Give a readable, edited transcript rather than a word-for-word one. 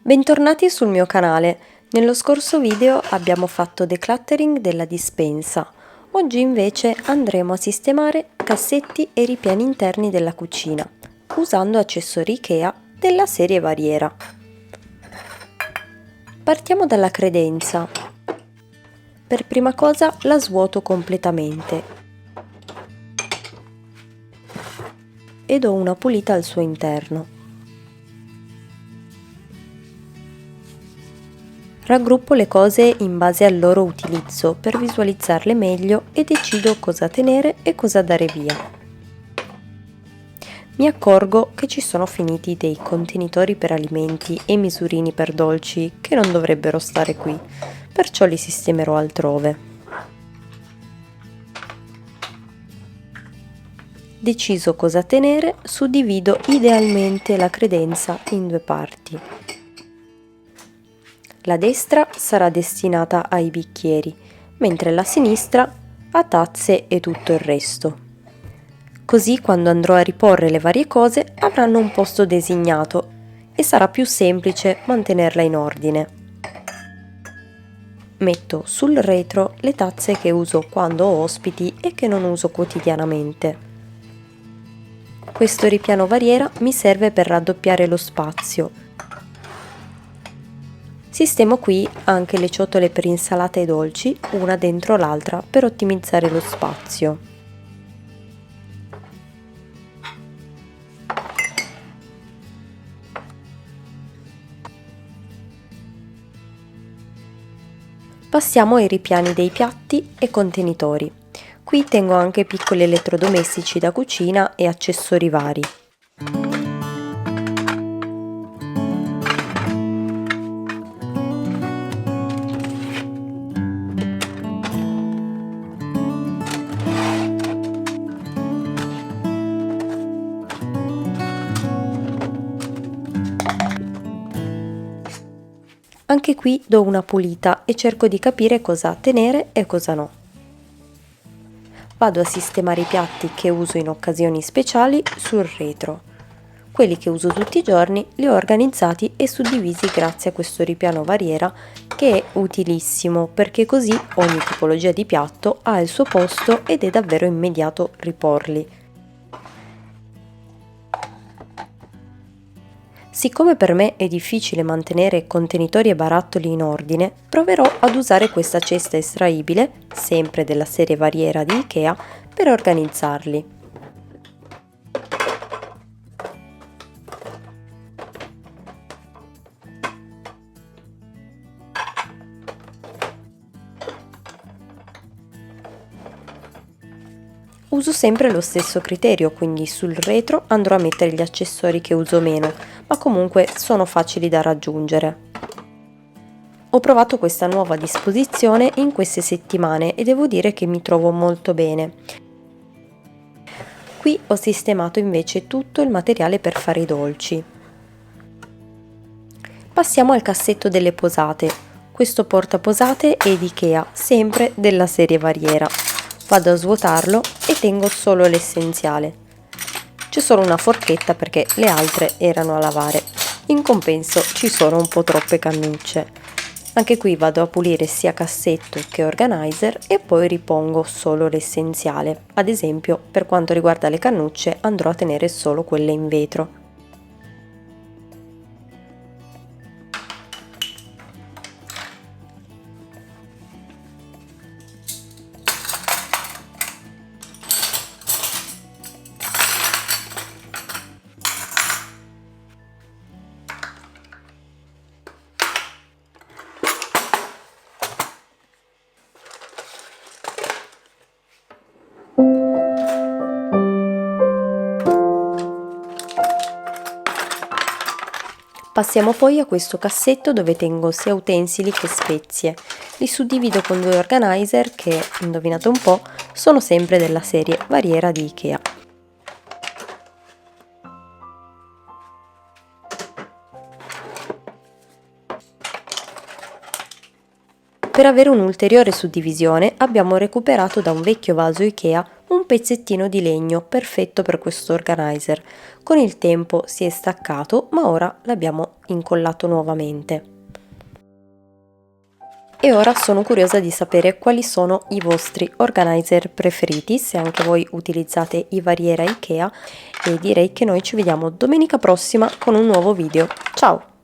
Bentornati sul mio canale. Nello scorso video abbiamo fatto decluttering della dispensa. Oggi invece andremo a sistemare cassetti e ripiani interni della cucina, usando accessori IKEA della serie Variera. Partiamo dalla credenza. Per prima cosa la svuoto completamente e do una pulita al suo interno. Raggruppo le cose in base al loro utilizzo per visualizzarle meglio e decido cosa tenere e cosa dare via. Mi accorgo che ci sono finiti dei contenitori per alimenti e misurini per dolci che non dovrebbero stare qui, perciò li sistemerò altrove. Deciso cosa tenere, suddivido idealmente la credenza in due parti. La destra sarà destinata ai bicchieri, mentre la sinistra a tazze e tutto il resto. Così quando andrò a riporre le varie cose avranno un posto designato e sarà più semplice mantenerla in ordine. Metto sul retro le tazze che uso quando ho ospiti e che non uso quotidianamente. Questo ripiano Variera mi serve per raddoppiare lo spazio. Sistemo qui anche le ciotole per insalata e dolci, una dentro l'altra, per ottimizzare lo spazio. Passiamo ai ripiani dei piatti e contenitori. Qui tengo anche piccoli elettrodomestici da cucina e accessori vari. Anche qui do una pulita e cerco di capire cosa tenere e cosa no. Vado a sistemare i piatti che uso in occasioni speciali sul retro. Quelli che uso tutti i giorni li ho organizzati e suddivisi grazie a questo ripiano Variera che è utilissimo perché così ogni tipologia di piatto ha il suo posto ed è davvero immediato riporli. Siccome per me è difficile mantenere contenitori e barattoli in ordine, proverò ad usare questa cesta estraibile, sempre della serie Variera di IKEA, per organizzarli. Uso sempre lo stesso criterio, quindi sul retro andrò a mettere gli accessori che uso meno, ma comunque sono facili da raggiungere. Ho provato questa nuova disposizione in queste settimane e devo dire che mi trovo molto bene. Qui ho sistemato invece tutto il materiale per fare i dolci. Passiamo al cassetto delle posate. Questo portaposate è di IKEA, sempre della serie Variera. Vado a svuotarlo e tengo solo l'essenziale. C'è solo una forchetta perché le altre erano a lavare. In compenso ci sono un po' troppe cannucce. Anche qui vado a pulire sia cassetto che organizer e poi ripongo solo l'essenziale. Ad esempio, per quanto riguarda le cannucce andrò a tenere solo quelle in vetro. Passiamo poi a questo cassetto dove tengo sia utensili che spezie. Li suddivido con due organizer che, indovinate un po', sono sempre della serie Variera di IKEA. Per avere un'ulteriore suddivisione abbiamo recuperato da un vecchio vaso IKEA un pezzettino di legno perfetto per questo organizer. Con il tempo si è staccato, ma ora l'abbiamo incollato nuovamente. E ora sono curiosa di sapere quali sono i vostri organizer preferiti, se anche voi utilizzate i Variera IKEA, e direi che noi ci vediamo domenica prossima con un nuovo video. Ciao!